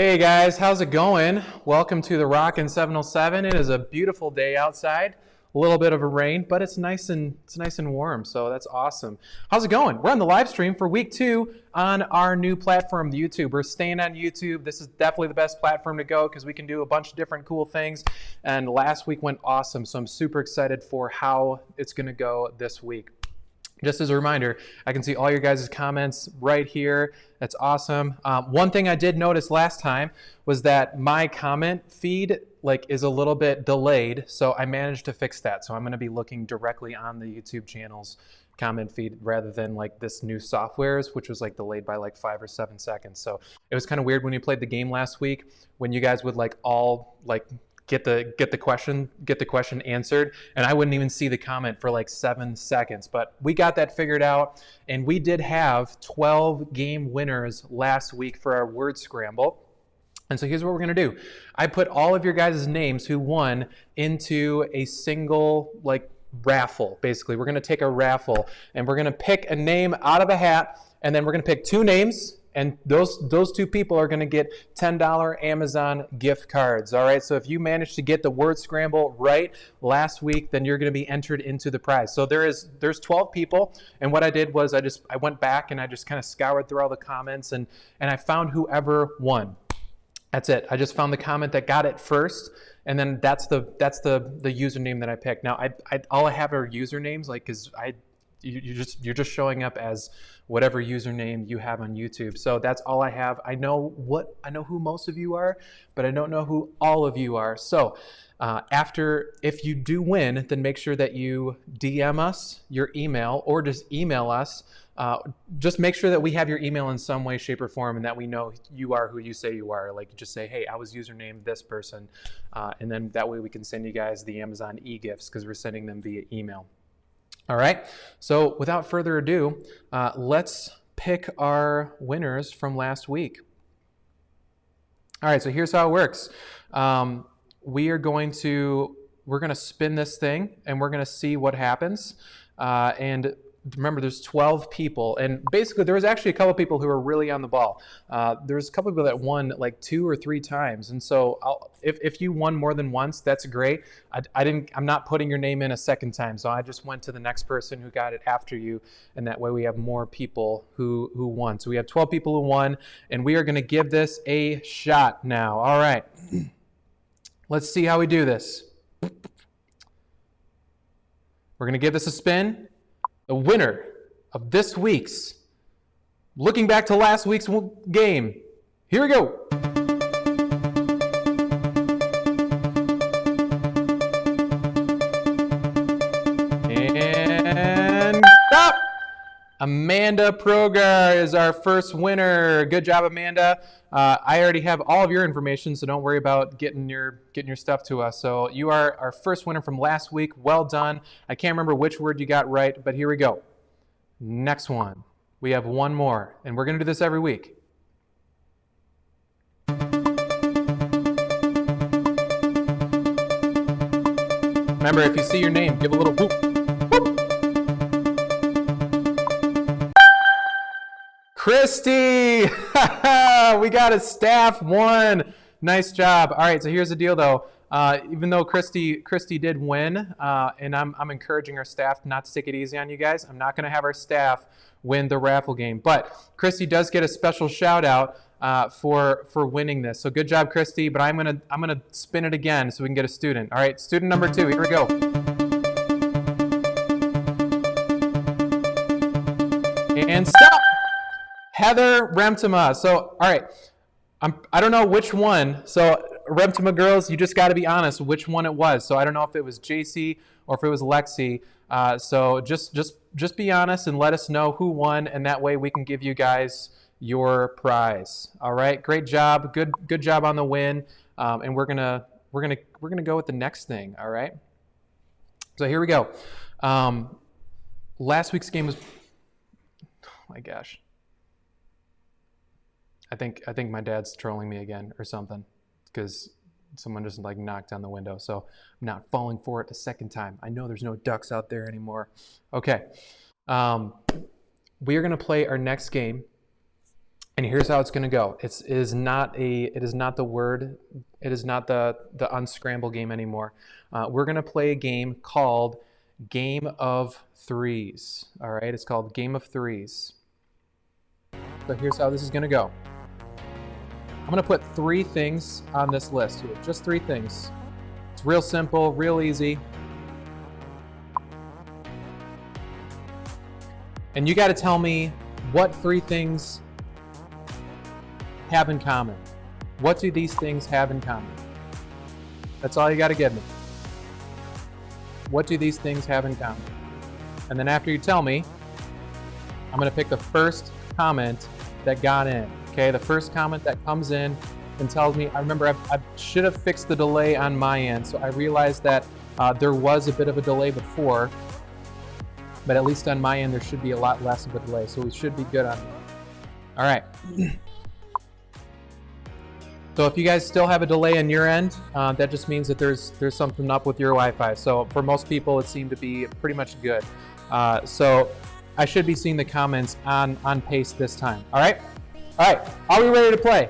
Hey guys, how's it going? Welcome to the Rockin' 707. It is a beautiful day outside. A little bit of a rain, but it's nice and warm, so that's awesome. How's it going? We're on the live stream for week 2 on our new platform, the YouTube. We're staying on YouTube. This is definitely the best platform to go because we can do a bunch of different cool things. And last week went awesome, so I'm super excited for how it's going to go this week. Just as a reminder, I can see all your guys' comments right here. That's awesome. One thing I did notice last time was that my comment feed is a little bit delayed, so I managed to fix that. So I'm going to be looking directly on the YouTube channel's comment feed rather than this new software's, which was delayed by 5 or 7 seconds. So it was kind of weird when you played the game last week when you guys would all get the question answered, and I wouldn't even see the comment for 7 seconds. But we got that figured out, and we did have 12 game winners last week for our word scramble. And so here's what we're going to do. I put all of your guys' names who won into a single raffle. Basically, we're going to take a raffle, and we're going to pick a name out of a hat, and then we're going to pick 2 names. And those 2 people are going to get $10 Amazon gift cards. All right. So if you managed to get the word scramble right last week, then you're going to be entered into the prize. So there's 12 people. And what I did was I went back and I just kind of scoured through all the comments and I found whoever won. That's it. I just found the comment that got it first. And then that's the username that I picked. Now all I have are usernames, because you're just showing up as whatever username you have on YouTube. So that's all I have. I know who most of you are, but I don't know who all of you are. So if you do win, then make sure that you DM us your email or just email us. Just make sure that we have your email in some way, shape, or form, and that we know you are who you say you are. Just say, hey, I was username this person, and then that way we can send you guys the Amazon e-gifts because we're sending them via email. All right, so without further ado, let's pick our winners from last week. All right, so here's how it works. We're going to spin this thing, and we're going to see what happens. And remember, there's 12 people, and basically there was actually a couple people who were really on the ball. There's a couple people that won 2 or 3 times, and so if you won more than once, that's great. I'm not putting your name in a second time, so I just went to the next person who got it after you, and that way we have more people who won. So we have 12 people who won, and we are going to give this a shot now. All right, let's see how we do this. We're going to give this a spin. The winner of this week's, looking back to last week's game, here we go. And stop! Amanda Progar is our first winner. Good job, Amanda. I already have all of your information, so don't worry about getting your stuff to us. So you are our first winner from last week. Well done. I can't remember which word you got right, but here we go. Next one. We have one more, and we're going to do this every week. Remember, if you see your name, give a little whoop. Christy! We got a staff 1. Nice job. All right, so here's the deal, though. Even though Christy did win, and I'm encouraging our staff not to take it easy on you guys, I'm not going to have our staff win the raffle game. But Christy does get a special shout out for winning this. So good job, Christy. But I'm gonna spin it again so we can get a student. All right, student number 2. Here we go. And stop. Heather Remtima. So, all right, I don't know which one. So, Remtima girls, you just got to be honest which one it was. So, I don't know if it was JC or if it was Lexi. So, just be honest and let us know who won, and that way we can give you guys your prize. All right, great job, good job on the win. And we're gonna go with the next thing. All right. So here we go. Last week's game was. Oh my gosh. I think my dad's trolling me again or something because someone just knocked on the window. So I'm not falling for it a second time. I know there's no ducks out there anymore. Okay. We are going to play our next game. And here's how it's going to go. It is not the word. It is not the unscramble game anymore. We're going to play a game called Game of Threes. All right, it's called Game of Threes. So here's how this is going to go. I'm going to put 3 things on this list here. Just 3 things. It's real simple, real easy. And you got to tell me what 3 things have in common. What do these things have in common? That's all you got to give me. What do these things have in common? And then after you tell me, I'm going to pick the first comment that got in. Okay, the first comment that comes in and tells me, I remember I should have fixed the delay on my end, so I realized that there was a bit of a delay before, but at least on my end there should be a lot less of a delay, so we should be good on that. All right. So if you guys still have a delay on your end, that just means that there's something up with your Wi-Fi. So for most people, it seemed to be pretty much good. So I should be seeing the comments on pace this time. All right? All right. Are we ready to play?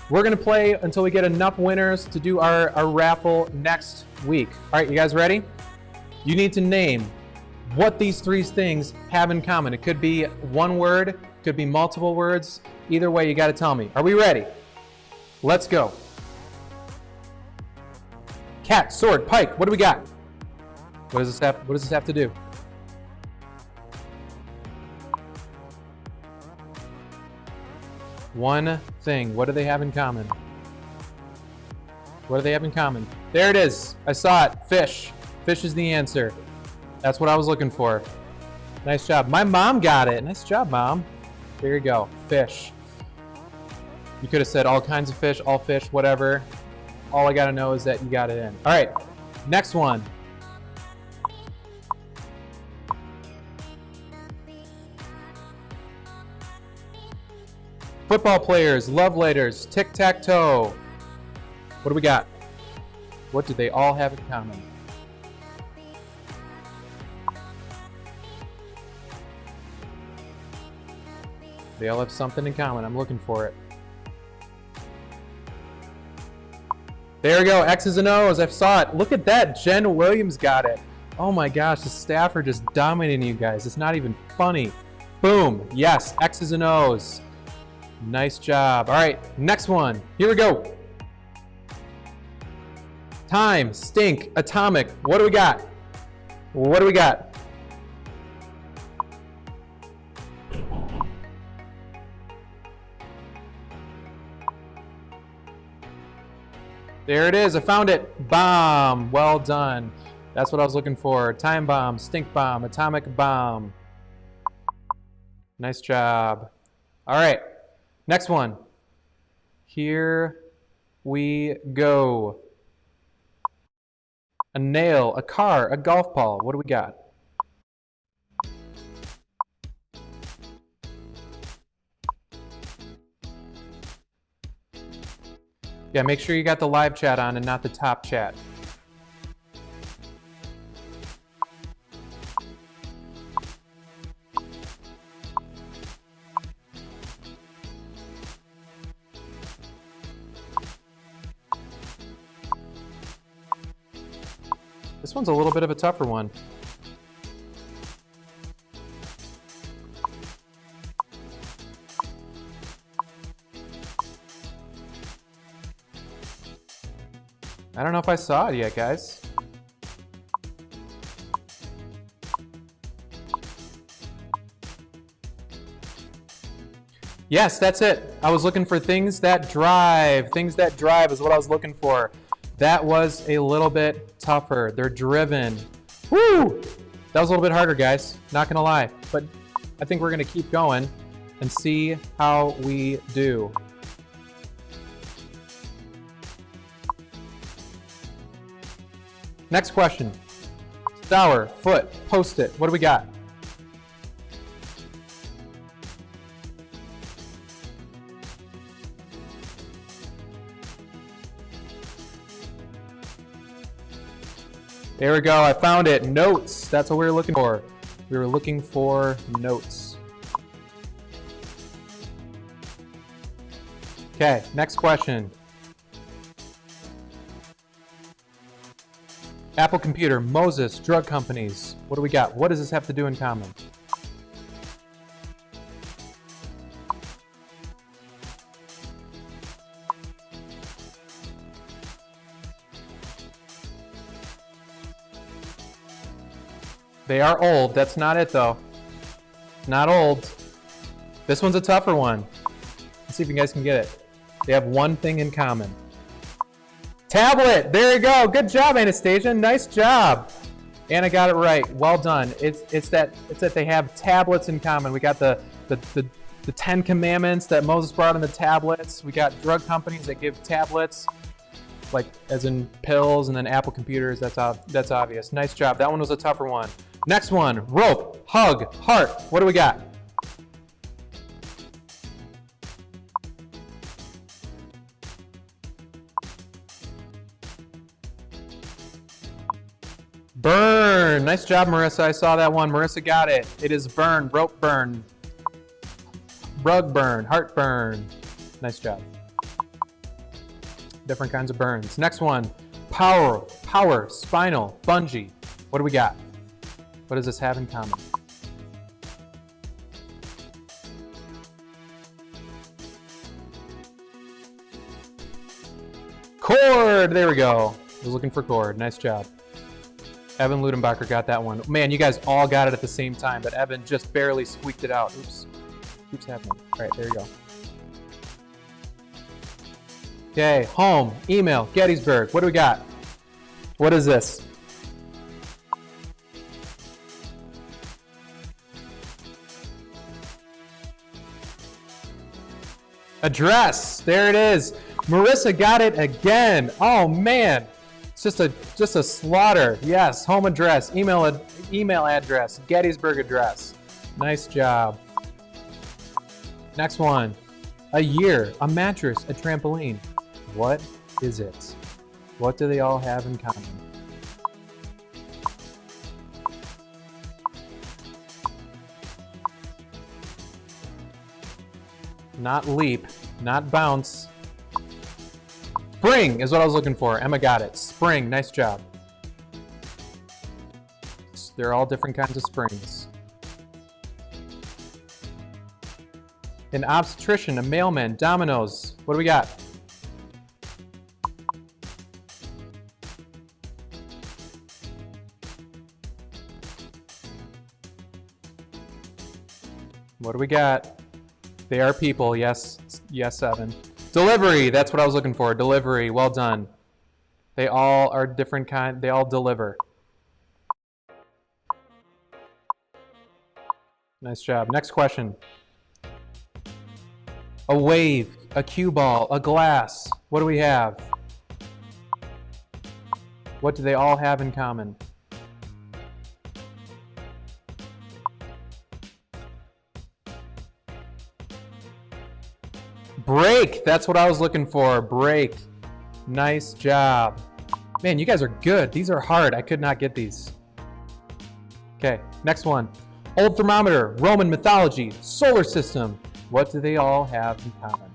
We're going to play until we get enough winners to do our raffle next week. All right, you guys ready? You need to name what these 3 things have in common. It could be one word, could be multiple words. Either way, you got to tell me. Are we ready? Let's go. Cat, sword, pike. What do we got? What does this have to do? One thing. What do they have in common? What do they have in common? There it is. I saw it. Fish. Fish is the answer. That's what I was looking for. Nice job. My mom got it. Nice job, Mom. There you go. Fish. You could have said all kinds of fish, all fish, whatever. All I got to know is that you got it in. All right, next one. Football players, love letters, tic-tac-toe. What do we got? What do they all have in common? They all have something in common. I'm looking for it. There we go, X's and O's, I saw it. Look at that, Jen Williams got it. Oh my gosh, the staff are just dominating you guys. It's not even funny. Boom, yes, X's and O's. Nice job. All right, next one, here we go. Time, stink, atomic. What do we got? What do we got? There it is. I found it. Bomb. Well done. That's what I was looking for. Time bomb, stink bomb, atomic bomb. Nice job. All right. Next one. Here we go. A nail, a car, a golf ball. What do we got? Yeah, make sure you got the live chat on and not the top chat. This one's a little bit of a tougher one. I don't know if I saw it yet, guys. Yes, that's it. I was looking for things that drive. Things that drive is what I was looking for. That was a little bit tougher. They're driven. Woo! That was a little bit harder, guys. Not gonna lie. But I think we're gonna keep going and see how we do. Next question. Sour, foot, post-it. What do we got? There we go. I found it. Notes. That's what we were looking for. We were looking for notes. Okay, next question. Apple Computer, Moses, drug companies. What do we got? What does this have to do in common? They are old. That's not it, though. Not old. This one's a tougher one. Let's see if you guys can get it. They have one thing in common. Tablet. There you go. Good job, Anastasia. Nice job. Anna got it right. Well done. It's that they have tablets in common. We got the 10 Commandments that Moses brought in the tablets. We got drug companies that give tablets, like as in pills, and then Apple computers. That's obvious. Nice job. That one was a tougher one. Next one, rope, hug, heart. What do we got? Burn. Nice job, Marissa. I saw that one. Marissa got it. It is burn, rope burn, rug burn, heart burn. Nice job. Different kinds of burns. Next one, power, spinal, bungee. What do we got? What does this have in common? Cord. There we go. I was looking for cord. Nice job. Evan Ludenbacher got that one. Man, you guys all got it at the same time, but Evan just barely squeaked it out. Oops. Keeps happening. All right, there you go. Okay, home, email, Gettysburg. What do we got? What is this? Address. There it is. Marissa got it again. Oh man. It's just a slaughter. Yes, home address, email address, Gettysburg address. Nice job. Next one. A year, a mattress, a trampoline. What is it? What do they all have in common? Not leap, not bounce. Spring is what I was looking for. Emma got it. Spring, nice job. They're all different kinds of springs. An obstetrician, a mailman, dominoes. What do we got? What do we got? They are people. Yes, yes, Evan. Delivery, that's what I was looking for. Delivery, well done. They all are different kind. They all deliver. Nice job. Next question. A wave, a cue ball, a glass. What do we have? What do they all have in common? Break, that's what I was looking for. Break. Nice job. Man, you guys are good. These are hard. I could not get these. Okay, next one. Old thermometer, Roman mythology, solar system. What do they all have in common?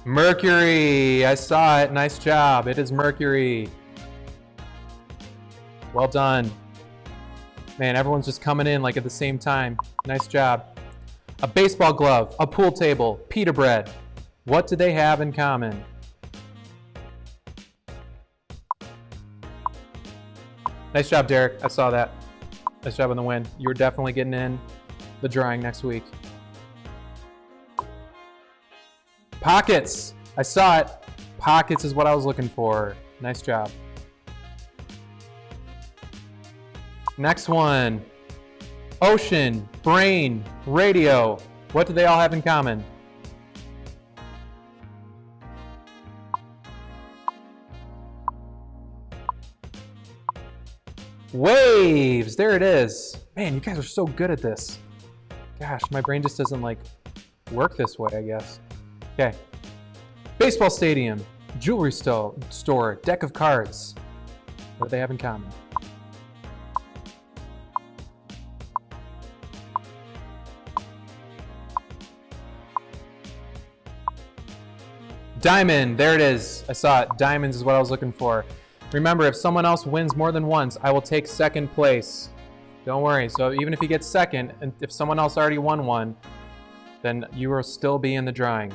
Mercury. I saw it. Nice job. It is Mercury. Well done. Man, everyone's just coming in like at the same time. Nice job. A baseball glove, a pool table, pita bread. What do they have in common? Nice job, Derek. I saw that. Nice job on the win. You were definitely getting in the drawing next week. Pockets. I saw it. Pockets is what I was looking for. Nice job. Next one. Ocean, brain, radio. What do they all have in common? Waves. There it is. Man, you guys are so good at this. Gosh, my brain just doesn't like work this way, I guess. Okay. Baseball stadium, jewelry store, deck of cards. What do they have in common? Diamond, there it is. I saw it. Diamonds is what I was looking for. Remember, if someone else wins more than once, I will take second place. Don't worry. So even if you get second, and if someone else already won one, then you will still be in the drawing.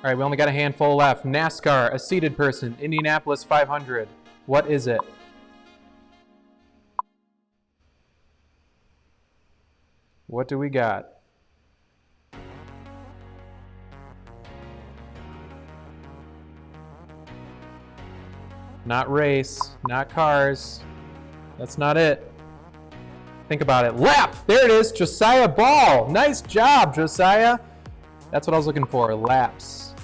All right, we only got a handful left. NASCAR, a seated person, Indianapolis 500. What is it? What do we got? Not race, not cars. That's not it. Think about it. Lap! There it is, Josiah Ball. Nice job, Josiah. That's what I was looking for, laps.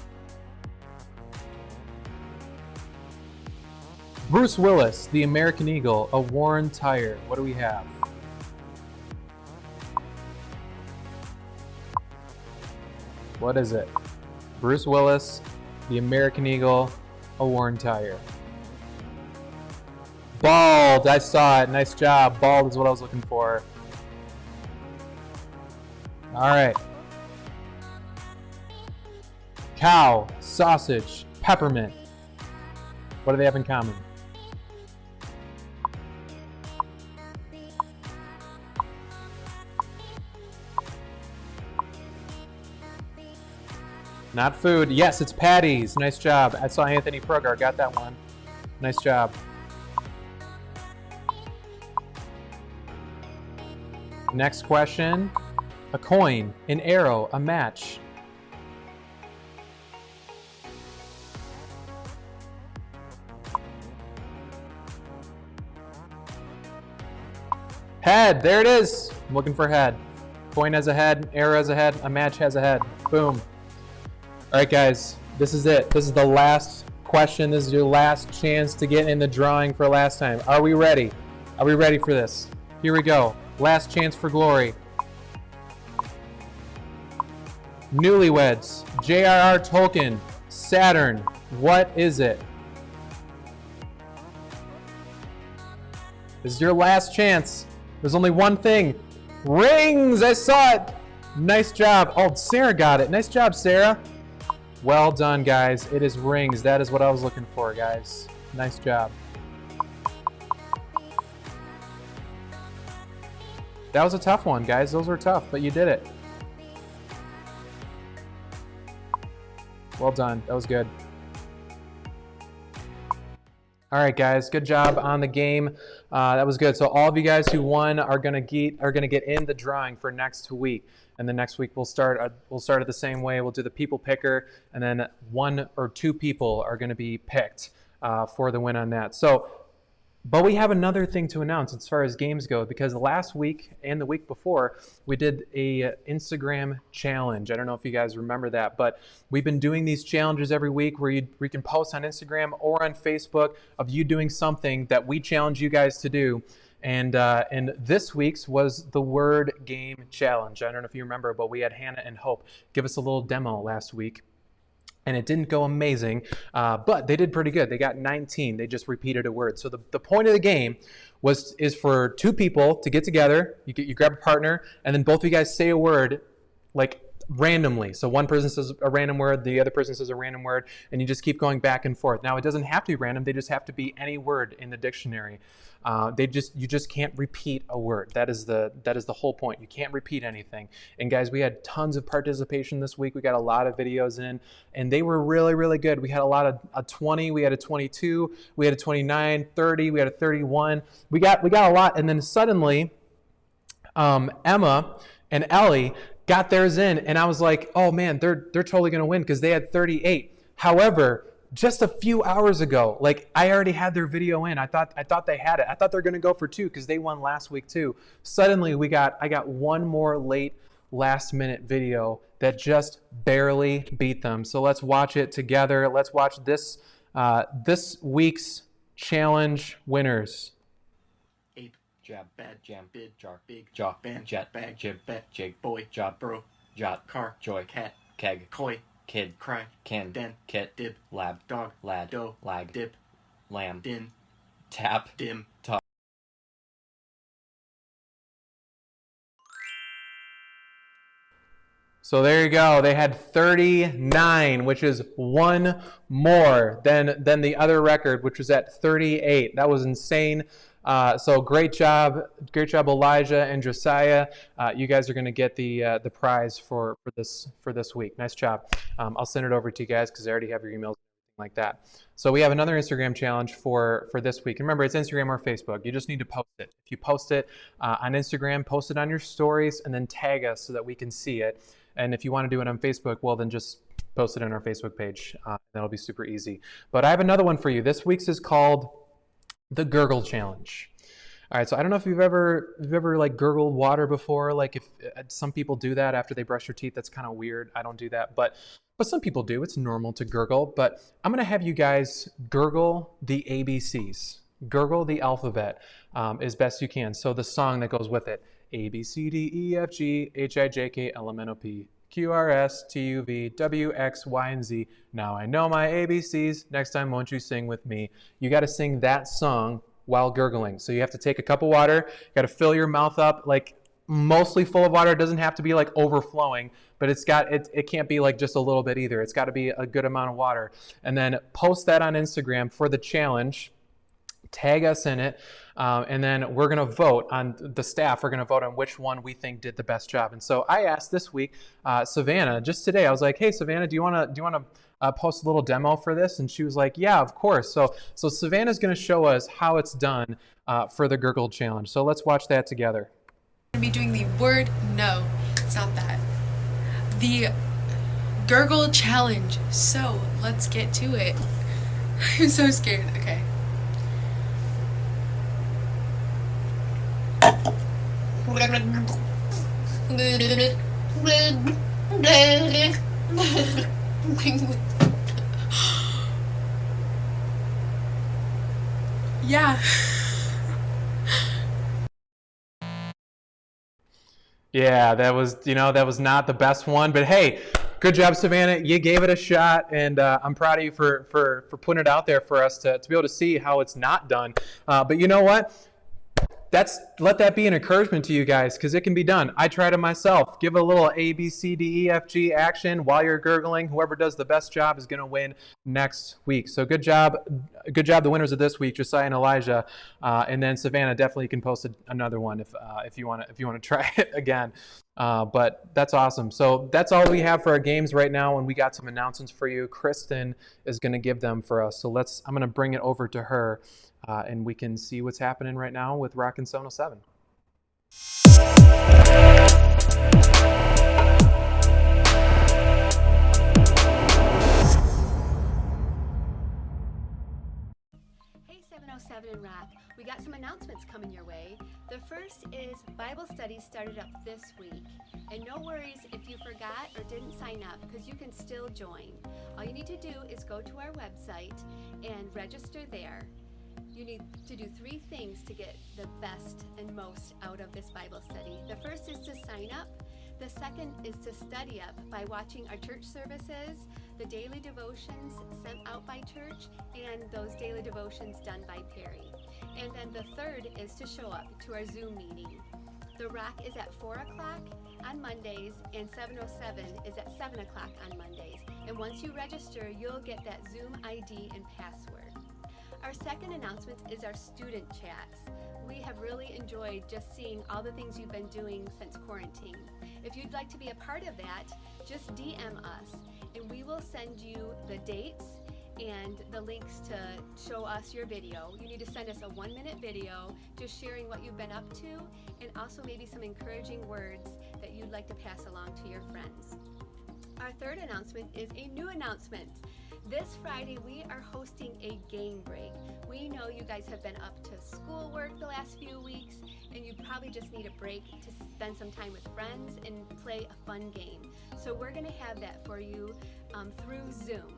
Bruce Willis, the American Eagle, a worn tire. What do we have? What is it? Bruce Willis, the American Eagle, a worn tire. Bald, I saw it. Nice job. Bald is what I was looking for. All right. Cow, sausage, peppermint. What do they have in common? Not food. Yes, it's patties. Nice job. I saw Anthony Progar. Got that one. Nice job. Next question. A coin, an arrow, a match. Head. There it is. I'm looking for head. Coin has a head, arrow has a head, a match has a head. Boom. All right, guys. This is it. This is the last question. This is your last chance to get in the drawing for last time. Are we ready? Are we ready for this? Here we go. Last chance for glory. Newlyweds, J.R.R. Tolkien, Saturn. What is it? This is your last chance. There's only one thing. Rings! I saw it! Nice job. Oh, Sarah got it. Nice job, Sarah. Well done, guys. It is rings. That is what I was looking for, guys. Nice job. That was a tough one, guys. Those were tough, but you did it. Well done. That was good. All right, guys. Good job on the game. That was good. So all of you guys who won are gonna get in the drawing for next week. And then next week we'll start it the same way. We'll do the people picker, and then 1 or 2 people are gonna be picked for the win on that. So. But we have another thing to announce as far as games go, because last week and the week before, we did a Instagram challenge. I don't know if you guys remember that, but we've been doing these challenges every week where we can post on Instagram or on Facebook of you doing something that we challenge you guys to do. And this week's was the word game challenge. I don't know if you remember, but we had Hannah and Hope give us a little demo last week. And it didn't go amazing, but they did pretty good. They got 19. They just repeated a word. So the point of the game is for 2 people to get together. You grab a partner, and then both of you guys say a word like randomly. So one person says a random word, the other person says a random word, and you just keep going back and forth. Now, it doesn't have to be random. They just have to be any word in the dictionary. You just can't repeat a word. That is the whole point. You can't repeat anything. And guys, we had tons of participation this week. We got a lot of videos in, and they were really, really good. We had a lot of a 20, we had a 22, we had a 29, 30, we had a 31. We got a lot, and then suddenly, Emma and Ellie got theirs in, and I was like, oh man, they're totally gonna win because they had 38. However, just a few hours ago, like I already had their video in. I thought they had it. I thought they're gonna go for 2 because they won last week too. Suddenly I got one more last minute video that just barely beat them. So let's watch it together. Let's watch this week's challenge winners. Ape, jab, bad, jam, bid, jar, big, jock, band, jet, bag, jib, bet, jig, boy, job, bro, jot, car, joy, cat, keg, koi, kid, cry, can, den, kit, dib, lab, dog, lad, do, lag, dip, lamb, din, tap, dim, top. So there you go. They had 39, which is one more than the other record, which was at 38. That was insane. So great job, Elijah and Josiah. You guys are going to get the prize for this week. Nice job. I'll send it over to you guys because I already have your emails like that. So we have another Instagram challenge for this week. And remember, it's Instagram or Facebook. You just need to post it. If you post it on Instagram, post it on your stories, and then tag us so that we can see it. And if you want to do it on Facebook, well, then just post it on our Facebook page. That'll be super easy. But I have another one for you. This week's is called the Gurgle Challenge. All right, so I don't know if you've ever like gurgled water before. Like if some people do that after they brush their teeth. That's kind of weird. I don't do that, but some people do. It's normal to gurgle. But I'm gonna have you guys gurgle the ABCs. Gurgle the alphabet as best you can. So the song that goes with it: A B C D E F G H I J K L M N O P Q R S T U V W X Y and Z. Now I know my ABCs. Next time, won't you sing with me? You got to sing that song while gurgling. So you have to take a cup of water. You got to fill your mouth up like mostly full of water. It doesn't have to be like overflowing, but it can't be like just a little bit either. It's got to be a good amount of water. And then post that on Instagram for the challenge. Tag us in it, and then we're going to vote on the staff. We're going to vote on which one we think did the best job. And so I asked this week, Savannah, just today, I was like, hey, Savannah, do you want to post a little demo for this? And she was like, yeah, of course. So Savannah's going to show us how it's done for the Gurgle Challenge. So let's watch that together. I'm going to be doing the word no. It's not that. The Gurgle Challenge. So let's get to it. I'm so scared. Okay. Yeah. Yeah, that was not the best one, but hey, good job, Savannah. You gave it a shot, and I'm proud of you for putting it out there for us to be able to see how it's not done. But you know what? Let that be an encouragement to you guys, because it can be done. I tried it myself. Give a little A, B, C, D, E, F, G action while you're gurgling. Whoever does the best job is going to win next week. So good job, the winners of this week, Josiah and Elijah, and then Savannah. Definitely can post another one if you want to try it again. But that's awesome. So that's all we have for our games right now, and we got some announcements for you. Kristen is going to give them for us. So I'm going to bring it over to her. And we can see what's happening right now with Rockin' 707. Hey 707 and Rock, we got some announcements coming your way. The first is Bible studies started up this week. And no worries if you forgot or didn't sign up, because you can still join. All you need to do is go to our website and register there. You need to do 3 things to get the best and most out of this Bible study. The first is to sign up. The second is to study up by watching our church services, the daily devotions sent out by church, and those daily devotions done by Perry. And then the third is to show up to our Zoom meeting. The Rock is at 4 o'clock on Mondays, and 707 is at 7 o'clock on Mondays. And once you register, you'll get that Zoom ID and password. Our second announcement is our student chats. We have really enjoyed just seeing all the things you've been doing since quarantine. If you'd like to be a part of that, just DM us, and we will send you the dates and the links to show us your video. You need to send us a 1-minute video just sharing what you've been up to, and also maybe some encouraging words that you'd like to pass along to your friends. Our third announcement is a new announcement. This Friday, we are hosting a game break. We know you guys have been up to schoolwork the last few weeks, and you probably just need a break to spend some time with friends and play a fun game. So we're going to have that for you through Zoom.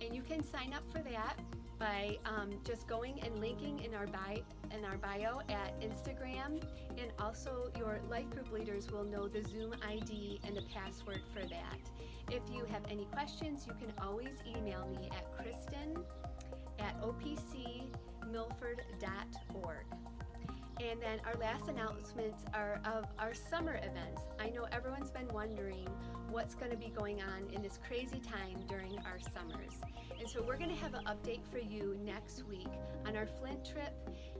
And you can sign up for that by just going and linking in our bio at Instagram, and also your life group leaders will know the Zoom ID and the password for that. If you have any questions, you can always email me at kristen@opcmilford.org. And then our last announcements are of our summer events. I know everyone's been wondering what's going to be going on in this crazy time during our summers. And so we're going to have an update for you next week on our Flint trip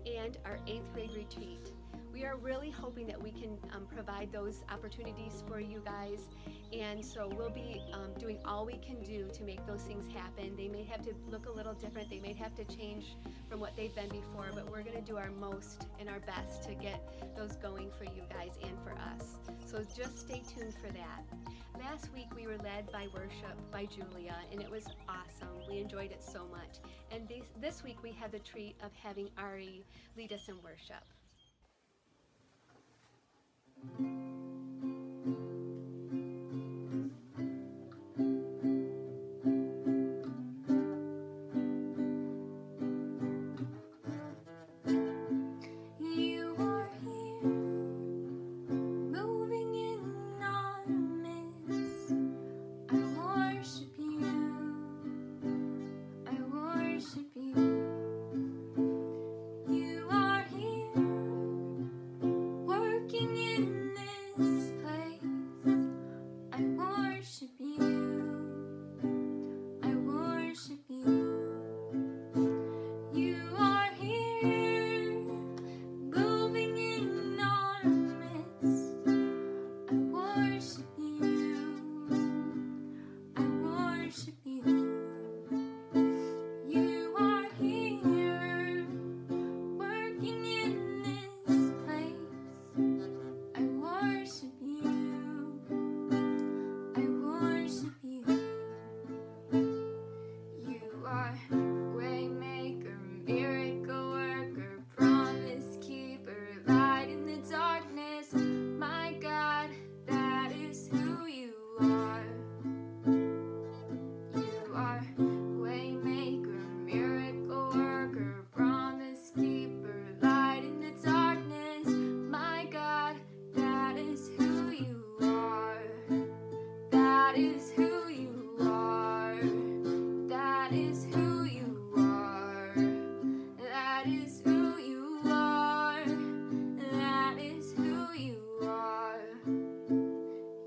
and our 8th grade retreat. We are really hoping that we can provide those opportunities for you guys, and so we'll be doing all we can do to make those things happen. They may have to look a little different, they may have to change from what they've been before, but we're going to do our most and our best to get those going for you guys and for us. So just stay tuned for that. Last week we were led by worship by Julia, and it was awesome. We enjoyed it so much. And this week we had the treat of having Ari lead us in worship. You are here, moving in our midst. I worship you. I worship you. You are here, working in this place. I worship you. I worship you. You are here, moving in our midst. I worship you. I worship you. You are here, working in this place. I worship you. I worship you. You are waymaker, miracle worker, promise keeper, light in the darkness. My God, that is who you are. You are waymaker, miracle worker, promise keeper, light in the darkness. My God, that is who you are. That is who you are. That is who you are. That is who you are. That is who you are.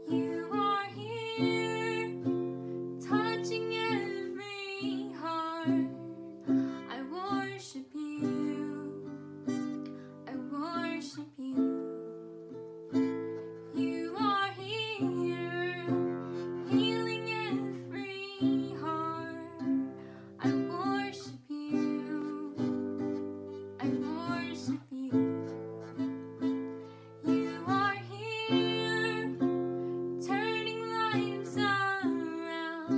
You are here, touching every heart. I worship you. I worship you. You are here, healing every heart. I worship you. I worship you. You are here, turning lives around.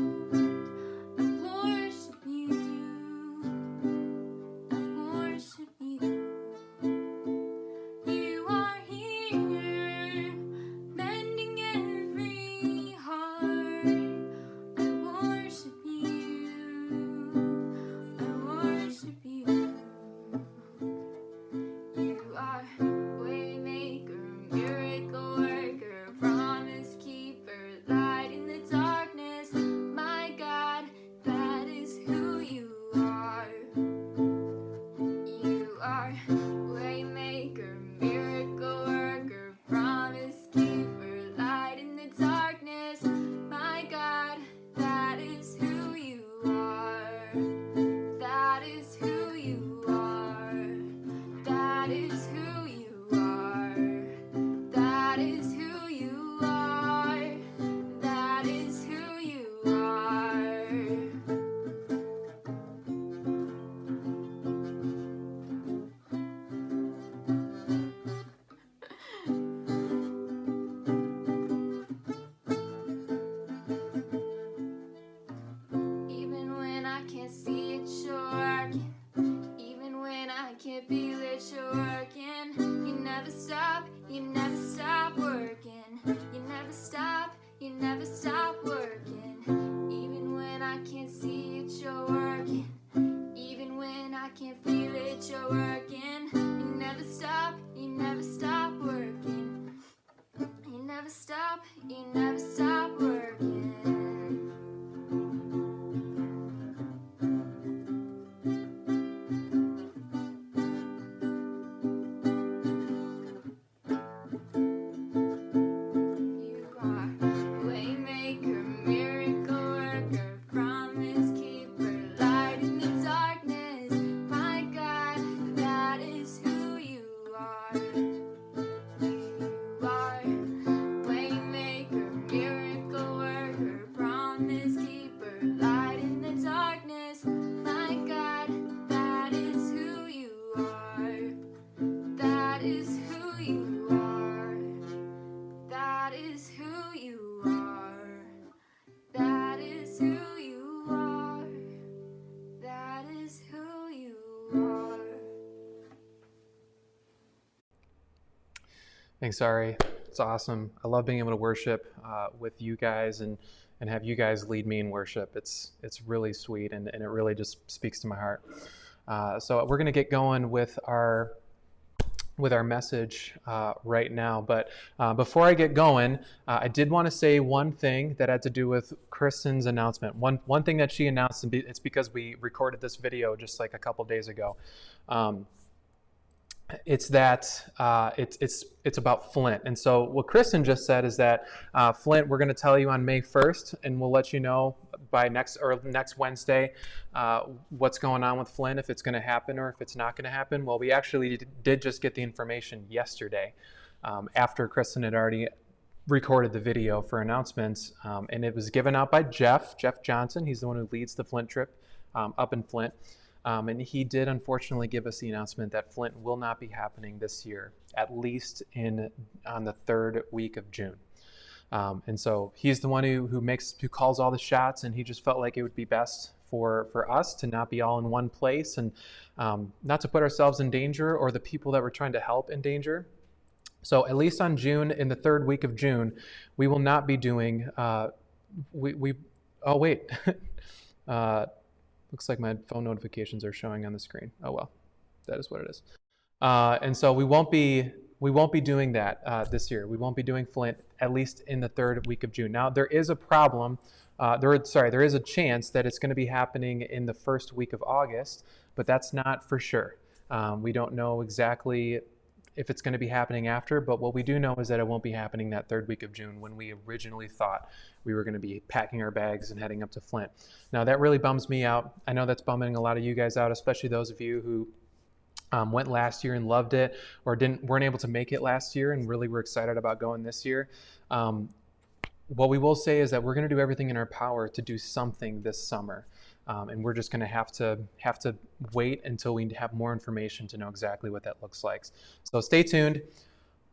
I worship you. I worship you. You are here, mending every heart. I worship you. I worship you. You are waymaker, miracle worker, promise keeper, light in the darkness. My God, that is who you are. You are waymaker, miracle worker, promise keeper, light in the darkness. My God, that is who you are. That is who you are. That is who you are. That is who you are. That is who you are. Even when I can't see it, you're working. Even when I can't feel it, you're working. You never stop working. You never stop working. Even when I can't see it, you're working. Even when I can't feel it, you're working. You never stop working. You never stop working. Thanks, Ari. It's awesome. I love being able to worship with you guys and have you guys lead me in worship. It's really sweet, and it really just speaks to my heart. So we're going to get going with our message right now. But before I get going, I did want to say one thing that had to do with Kristen's announcement. One thing that she announced, and it's because we recorded this video just like a couple days ago. It's that it's about Flint. And so what Kristen just said is that Flint, we're going to tell you on May 1st, and we'll let you know by next Wednesday what's going on with Flint, if it's going to happen or if it's not going to happen. Well, we actually did just get the information yesterday after Kristen had already recorded the video for announcements, and it was given out by Jeff Johnson. He's the one who leads the Flint trip up in Flint. And he did unfortunately give us the announcement that Flint will not be happening this year, at least on the third week of June. And so he's the one who calls all the shots, and he just felt like it would be best for us to not be all in one place, and not to put ourselves in danger or the people that we're trying to help in danger. So at least in the third week of June, we will not be doing. Oh wait. Looks like my phone notifications are showing on the screen. Oh well, that is what it is. And so we won't be doing that this year. We won't be doing Flint, at least in the third week of June. Now there is a problem. There is a chance that it's going to be happening in the first week of August, but that's not for sure. We don't know exactly if it's going to be happening after, but what we do know is that it won't be happening that third week of June when we originally thought we were going to be packing our bags and heading up to Flint. Now that really bums me out. I know that's bumming a lot of you guys out, especially those of you who went last year and loved it, or weren't able to make it last year and really were excited about going this year. What we will say is that we're going to do everything in our power to do something this summer. And we're just going to have to wait until we have more information to know exactly what that looks like. So stay tuned.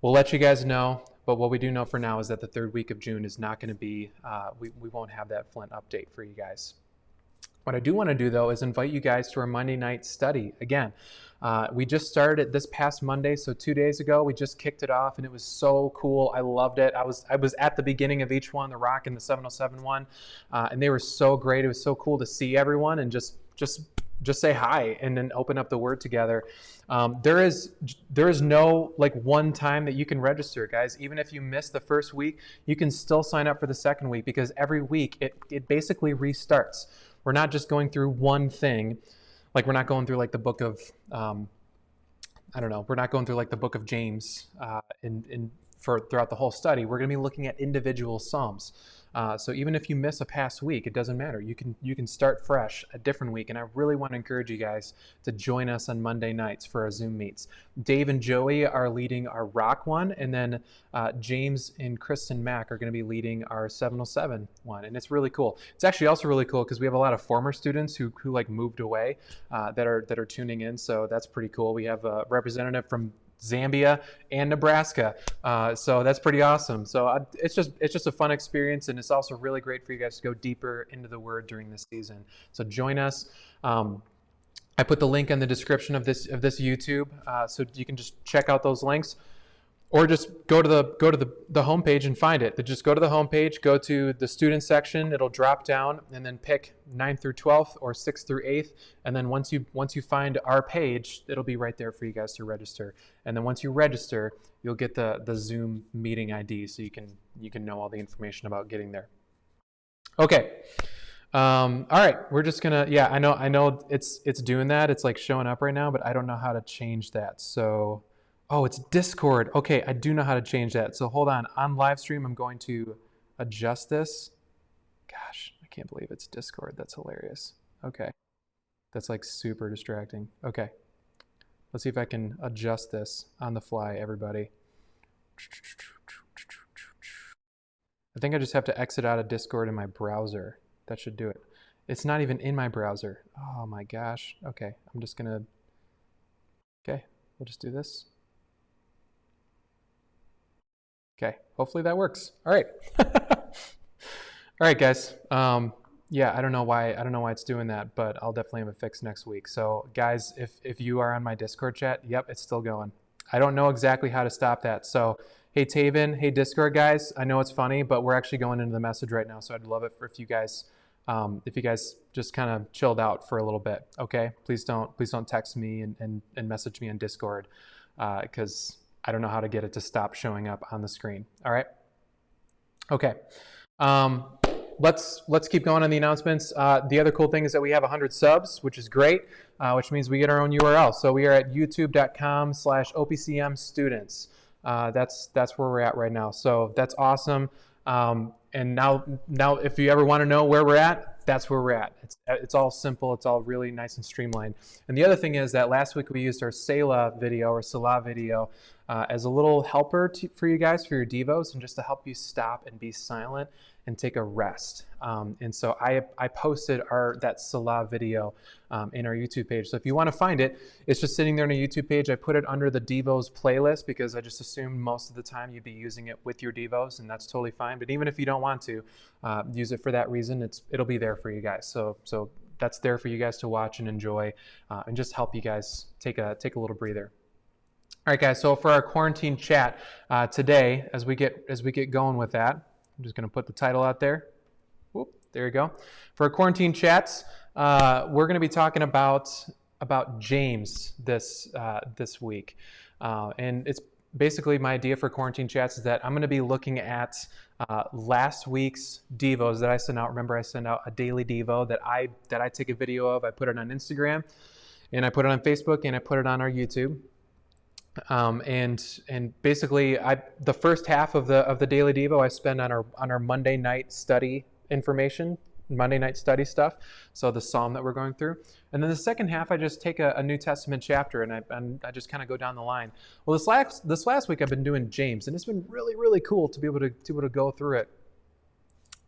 We'll let you guys know. But what we do know for now is that the third week of June is not going to be, we won't have that Flint update for you guys. What I do want to do, though, is invite you guys to our Monday night study. Again, we just started it this past Monday, so 2 days ago. We just kicked it off, and it was so cool. I loved it. I was at the beginning of each one, the Rock and the 707 one, and they were so great. It was so cool to see everyone and just say hi and then open up the Word together. There is no like one time that you can register, guys. Even if you miss the first week, you can still sign up for the second week, because every week it basically restarts. We're not just going through one thing. Like we're not going through like the book of, we're not going through like the book of James throughout the whole study. We're going to be looking at individual Psalms. So even if you miss a past week, it doesn't matter. You can start fresh a different week. And I really want to encourage you guys to join us on Monday nights for our Zoom meets. Dave and Joey are leading our Rock one, and then James and Kristen Mack are going to be leading our 707 one. And it's really cool. It's actually also really cool because we have a lot of former students who like moved away that are tuning in. So that's pretty cool. We have a representative from Zambia and Nebraska, so that's pretty awesome. So it's just a fun experience, and it's also really great for you guys to go deeper into the Word during this season. So join us. I put the link in the description of this YouTube, so you can just check out those links, or just go to the homepage and find it. But just go to the homepage, go to the student section. It'll drop down, and then pick 9th through 12th or 6th through 8th. And then once you find our page, it'll be right there for you guys to register. And then once you register, you'll get the Zoom meeting ID, so you can know all the information about getting there. Okay. All right. We're just gonna. Yeah, I know it's doing that. It's like showing up right now, but I don't know how to change that. So. Oh, it's Discord. Okay, I do know how to change that. So hold on. On Livestream, I'm going to adjust this. Gosh, I can't believe it's Discord. That's hilarious. Okay. That's like super distracting. Okay. Let's see if I can adjust this on the fly, everybody. I think I just have to exit out of Discord in my browser. That should do it. It's not even in my browser. Oh my gosh. Okay, I'm just gonna... Okay, we'll just do this. Okay, hopefully that works. All right. All right, guys. Yeah, I don't know why it's doing that, but I'll definitely have a fix next week. So guys, if you are on my Discord chat, yep, it's still going. I don't know exactly how to stop that. So Hey, Taven. Hey, Discord guys. I know it's funny, but we're actually going into the message right now, so I'd love it if you guys just kind of chilled out for a little bit. Okay, please don't text me and message me on Discord because I don't know how to get it to stop showing up on the screen. All right. Okay. Let's keep going on the announcements. The other cool thing is that we have 100 subs, which is great, which means we get our own URL. So we are at youtube.com/OPCM students. That's where we're at right now. So that's awesome. And now if you ever want to know where we're at, that's where we're at. It's all simple. It's all really nice and streamlined. And the other thing is that last week we used our Selah video as a little helper for you guys for your devos and just to help you stop and be silent and take a rest. And so I posted that Selah video in our YouTube page. So if you want to find it, it's just sitting there on a YouTube page. I put it under the Devos playlist because I just assumed most of the time you'd be using it with your Devos, and that's totally fine. But even if you don't want to use it for that reason, it'll be there for you guys. So that's there for you guys to watch and enjoy and just help you guys take a little breather. All right, guys, so for our quarantine chat today, as we get going with that, I'm just going to put the title out there. Whoop, there you go. For our quarantine chats, we're going to be talking about James this week. And it's basically my idea for quarantine chats is that I'm going to be looking at last week's Devos that I sent out. Remember, I sent out a daily Devo that I take a video of. I put it on Instagram, and I put it on Facebook, and I put it on our YouTube. And basically, the first half of the daily Devo I spend on our Monday night study information, Monday night study stuff. So the psalm that we're going through, and then the second half I just take a New Testament chapter and I just kind of go down the line. Well, this last week I've been doing James, and it's been really, really cool to be able to go through it.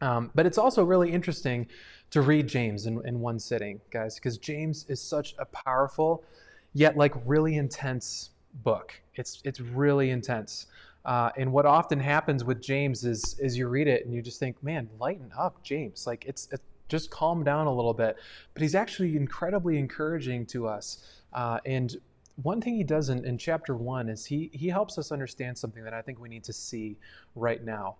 But it's also really interesting to read James in one sitting, guys, because James is such a powerful yet like really intense book. It's really intense. And what often happens with James is you read it and you just think, man, lighten up, James. Like it's just calm down a little bit. But he's actually incredibly encouraging to us. And one thing he does in chapter 1 is he helps us understand something that I think we need to see right now.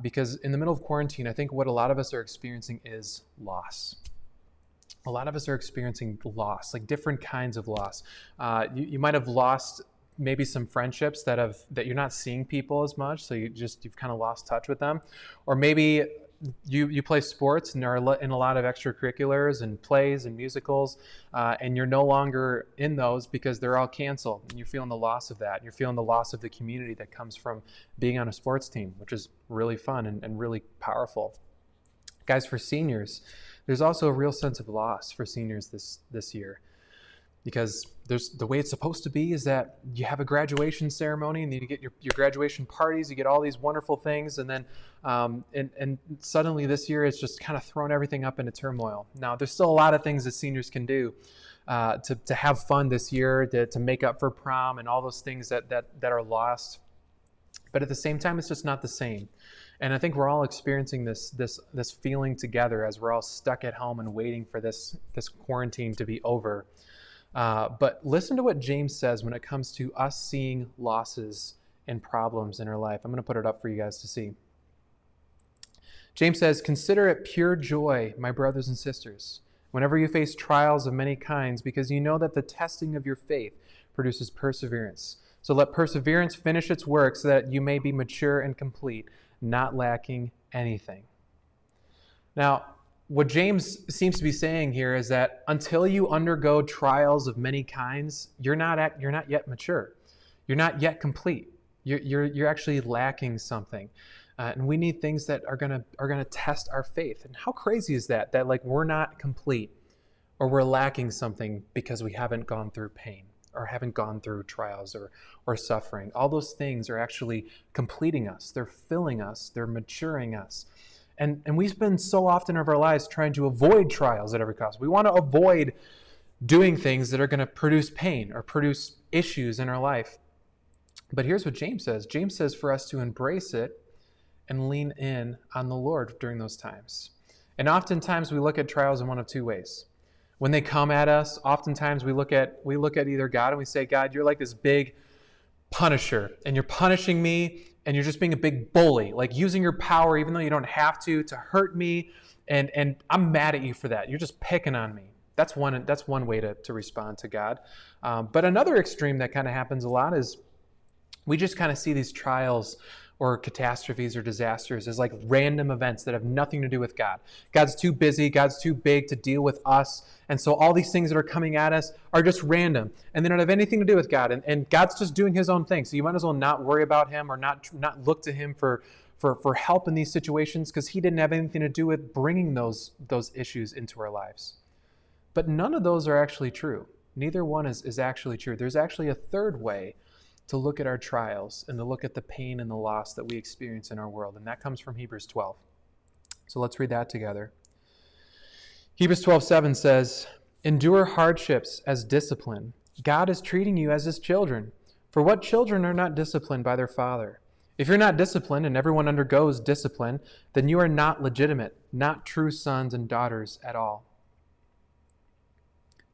Because in the middle of quarantine, I think what a lot of us are experiencing is loss. A lot of us are experiencing loss, like different kinds of loss. You might have lost maybe some friendships that you're not seeing people as much, so you've kind of lost touch with them. Or maybe you play sports and are in a lot of extracurriculars and plays and musicals, and you're no longer in those because they're all canceled. And you're feeling the loss of that. You're feeling the loss of the community that comes from being on a sports team, which is really fun and really powerful. Guys, for seniors, there's also a real sense of loss for seniors this year, because the way it's supposed to be is that you have a graduation ceremony and then you get your graduation parties, you get all these wonderful things, and then and suddenly this year it's just kind of thrown everything up into turmoil. Now, there's still a lot of things that seniors can do to have fun this year, to make up for prom and all those things that are lost, but at the same time, it's just not the same. And I think we're all experiencing this feeling together as we're all stuck at home and waiting for this quarantine to be over. But listen to what James says when it comes to us seeing losses and problems in our life. I'm going to put it up for you guys to see. James says, "Consider it pure joy, my brothers and sisters, whenever you face trials of many kinds, because you know that the testing of your faith produces perseverance. So let perseverance finish its work so that you may be mature and complete, not lacking anything." Now, what James seems to be saying here is that until you undergo trials of many kinds, you're not yet mature. You're not yet complete. You're actually lacking something. And we need things that are gonna test our faith. And how crazy is that? That like we're not complete, or we're lacking something because we haven't gone through pain, or haven't gone through trials or suffering. All those things are actually completing us. They're filling us. They're maturing us. And we spend so often of our lives trying to avoid trials at every cost. We want to avoid doing things that are going to produce pain or produce issues in our life. But here's what James says. James says for us to embrace it and lean in on the Lord during those times. And oftentimes we look at trials in one of two ways. When they come at us, oftentimes we look at either God and we say, God, you're like this big punisher, and you're punishing me, and you're just being a big bully, like using your power even though you don't have to hurt me, and I'm mad at you for that. You're just picking on me. That's one way to respond to God. But another extreme that kind of happens a lot is we just kind of see these trials or catastrophes or disasters as like random events that have nothing to do with God. God's too busy, God's too big to deal with us. And so all these things that are coming at us are just random and they don't have anything to do with God. And God's just doing his own thing. So you might as well not worry about him or not look to him for help in these situations, because he didn't have anything to do with bringing those issues into our lives. But none of those are actually true. Neither one is actually true. There's actually a third way to look at our trials and to look at the pain and the loss that we experience in our world. And that comes from Hebrews 12. So let's read that together. Hebrews 12:7 says, "Endure hardships as discipline. God is treating you as his children. For what children are not disciplined by their father? If you're not disciplined, and everyone undergoes discipline, then you are not legitimate, not true sons and daughters at all.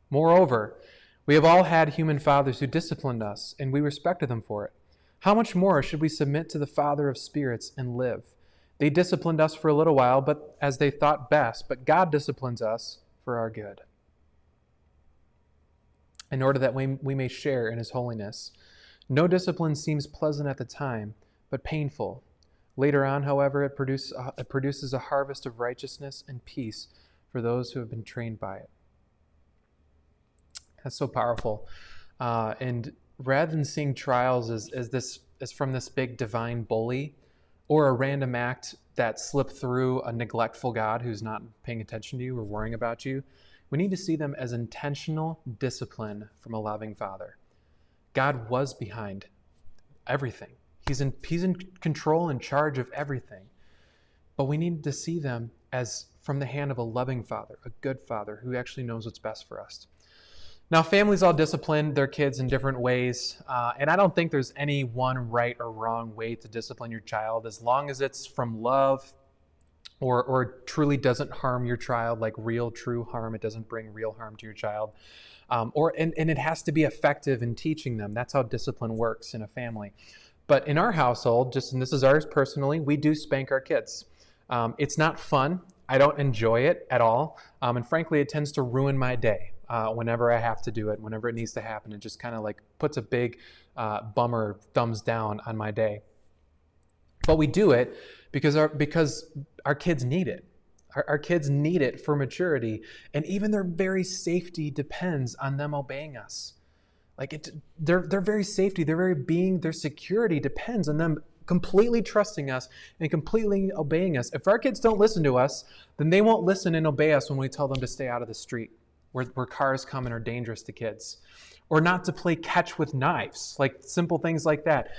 Moreover, we have all had human fathers who disciplined us, and we respected them for it. How much more should we submit to the Father of spirits and live? They disciplined us for a little while, but as they thought best, but God disciplines us for our good, in order that we may share in his holiness. No discipline seems pleasant at the time, but painful. Later on, however, it produces a harvest of righteousness and peace for those who have been trained by it." That's so powerful. And rather than seeing trials as from this big divine bully or a random act that slipped through a neglectful God who's not paying attention to you or worrying about you, we need to see them as intentional discipline from a loving Father. God was behind everything. He's in control and charge of everything. But we need to see them as from the hand of a loving Father, a good Father who actually knows what's best for us. Now, families all discipline their kids in different ways, and I don't think there's any one right or wrong way to discipline your child, as long as it's from love or truly doesn't harm your child, like real, true harm. It doesn't bring real harm to your child. And it has to be effective in teaching them. That's how discipline works in a family. But in our household, and this is ours personally, we do spank our kids. It's not fun. I don't enjoy it at all. And frankly, it tends to ruin my day. Whenever I have to do it, whenever it needs to happen, it just kind of like puts a big bummer thumbs down on my day. But we do it because our kids need it. Our kids need it for maturity, and even their very safety depends on them obeying us. Like their very safety, their very being, their security depends on them completely trusting us and completely obeying us. If our kids don't listen to us, then they won't listen and obey us when we tell them to stay out of the street where cars come and are dangerous to kids, or not to play catch with knives, like simple things like that.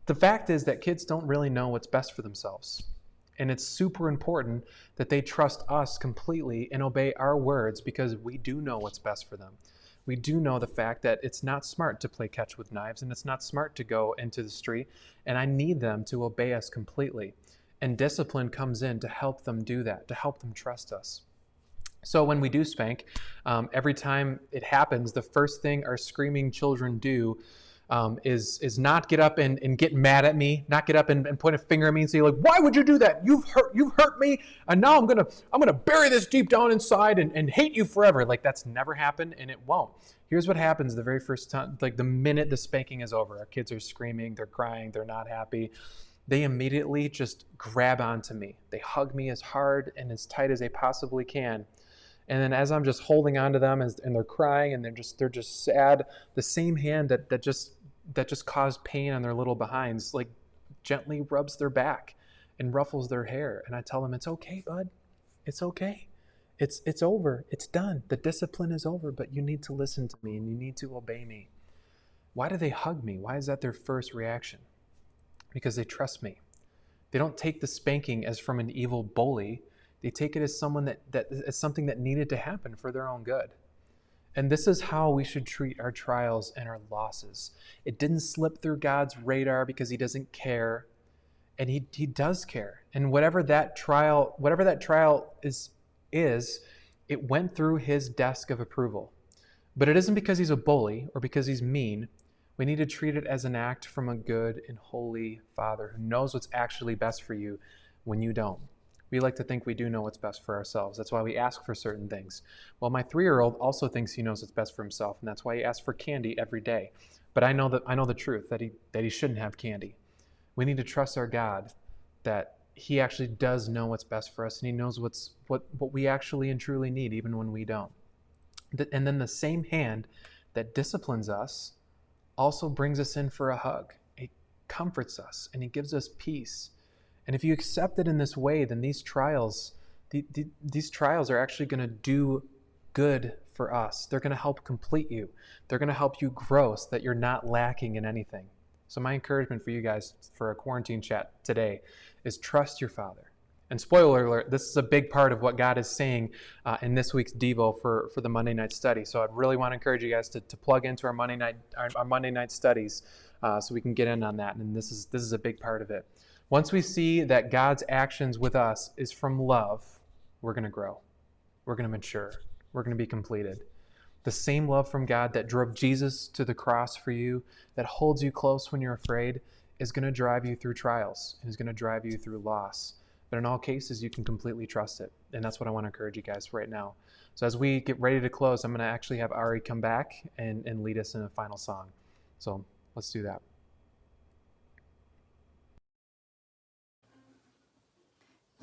The fact is that kids don't really know what's best for themselves. And it's super important that they trust us completely and obey our words, because we do know what's best for them. We do know the fact that it's not smart to play catch with knives, and it's not smart to go into the street, and I need them to obey us completely. And discipline comes in to help them do that, to help them trust us. So when we do spank, every time it happens, the first thing our screaming children do is not get up and get mad at me, not get up and point a finger at me and say, like, "Why would you do that? You've hurt me, and now I'm gonna bury this deep down inside and hate you forever." Like, that's never happened, and it won't. Here's what happens the very first time, like the minute the spanking is over. Our kids are screaming, they're crying, they're not happy. They immediately just grab onto me. They hug me as hard and as tight as they possibly can. And then as I'm just holding on to them and they're crying and they're just sad, the same hand that just caused pain on their little behinds, like gently rubs their back and ruffles their hair. And I tell them, "It's okay, bud. It's okay. It's over. It's done. The discipline is over, but you need to listen to me and you need to obey me." Why do they hug me? Why is that their first reaction? Because they trust me. They don't take the spanking as from an evil bully. They take it as someone as something that needed to happen for their own good. And this is how we should treat our trials and our losses. It didn't slip through God's radar because he doesn't care. And he does care. And whatever that trial is, it went through his desk of approval. But it isn't because he's a bully or because he's mean, We need to treat it as an act from a good and holy Father who knows what's actually best for you when you don't. We like to think we do know what's best for ourselves. That's why we ask for certain things. Well, my 3-year-old also thinks he knows what's best for himself, and that's why he asks for candy every day. But I know the truth, that he shouldn't have candy. We need to trust our God that he actually does know what's best for us, and he knows what we actually and truly need, even when we don't. And then the same hand that disciplines us also brings us in for a hug. It comforts us, and it gives us peace. And if you accept it in this way, then these trials are actually going to do good for us. They're going to help complete you. They're going to help you grow so that you're not lacking in anything. So my encouragement for you guys for a quarantine chat today is trust your Father. And spoiler alert, this is a big part of what God is saying in this week's Devo for the Monday night study. So I'd really want to encourage you guys to plug into our Monday night studies so we can get in on that. And this is a big part of it. Once we see that God's actions with us is from love, we're going to grow. We're going to mature. We're going to be completed. The same love from God that drove Jesus to the cross for you, that holds you close when you're afraid, is going to drive you through trials and is going to drive you through loss. But in all cases, you can completely trust it. And that's what I want to encourage you guys right now. So as we get ready to close, I'm going to actually have Ari come back and lead us in a final song. So let's do that.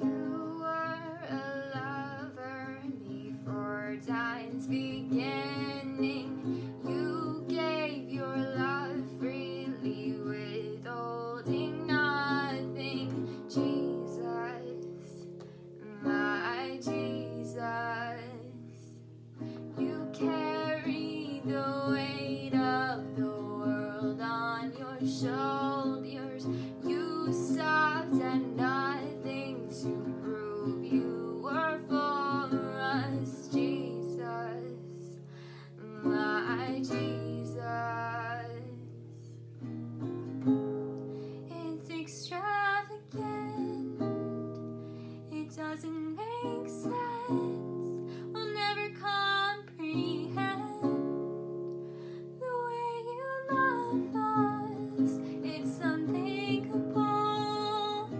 You were a lover before time's beginning. You gave your love freely, withholding nothing. Jesus, my Jesus, you carry the weight of the world on your shoulders. You stopped at nothing to prove you were for us. Jesus, my Jesus. It's extravagant. It doesn't make sense. We'll never comprehend the way you love us. It's unthinkable.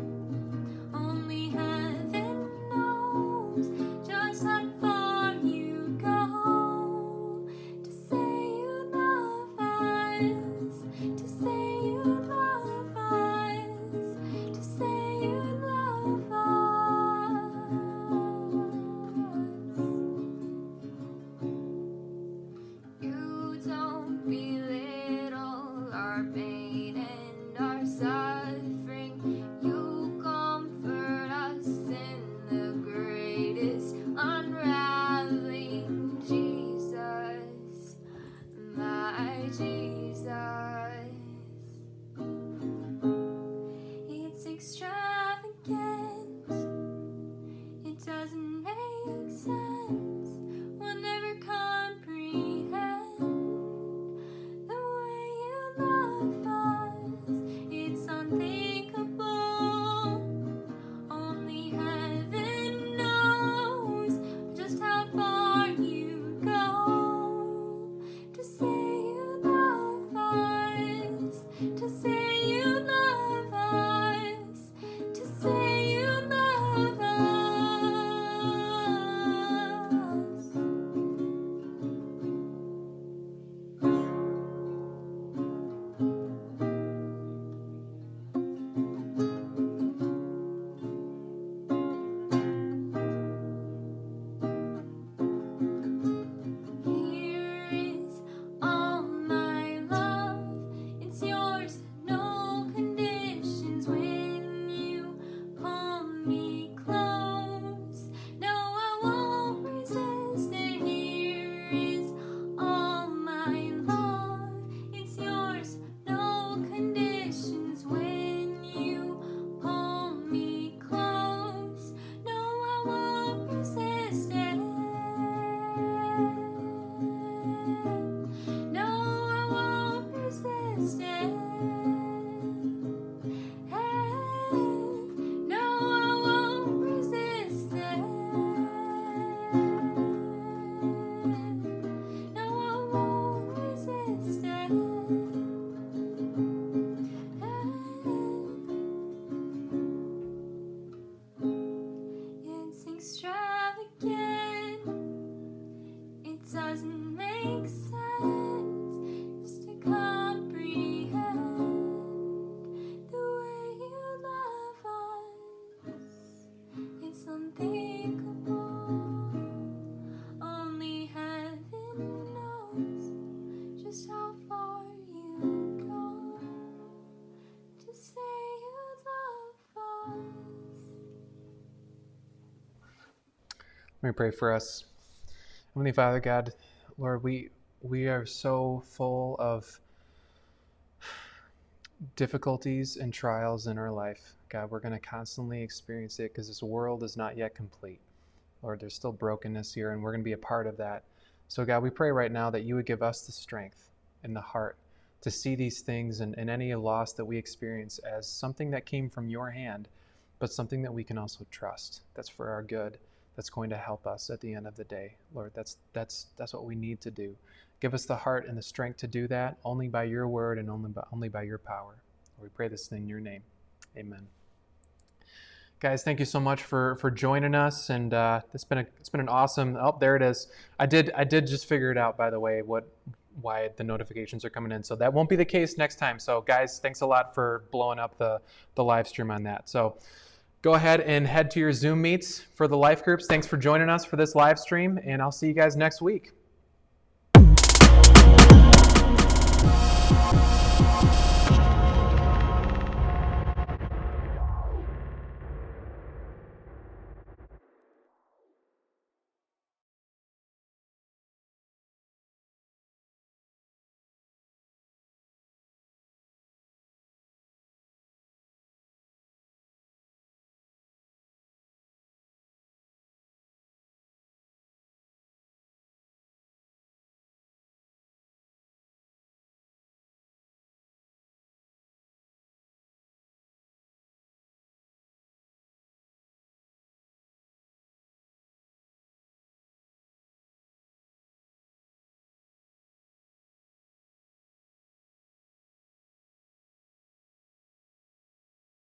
Only heaven knows just how far you go to say you love us, to say you love us, to say you love us. Let me pray for us. Heavenly Father God, Lord, we are so full of difficulties and trials in our life. God, we're going to constantly experience it because this world is not yet complete. Lord, there's still brokenness here, and we're going to be a part of that. So God, we pray right now that you would give us the strength and the heart to see these things and any loss that we experience as something that came from your hand, but something that we can also trust. That's for our good. That's going to help us at the end of the day. Lord, that's what we need to do. Give us the heart and the strength to do that only by your word and only by your power. We pray this thing in your name. Amen. Guys, thank you so much for joining us, and it's been an awesome. Oh, there it is. I did just figure it out, by the way, why the notifications are coming in. So that won't be the case next time. So guys, thanks a lot for blowing up the live stream on that. So go ahead and head to your Zoom meets for the life groups. Thanks for joining us for this live stream, and I'll see you guys next week.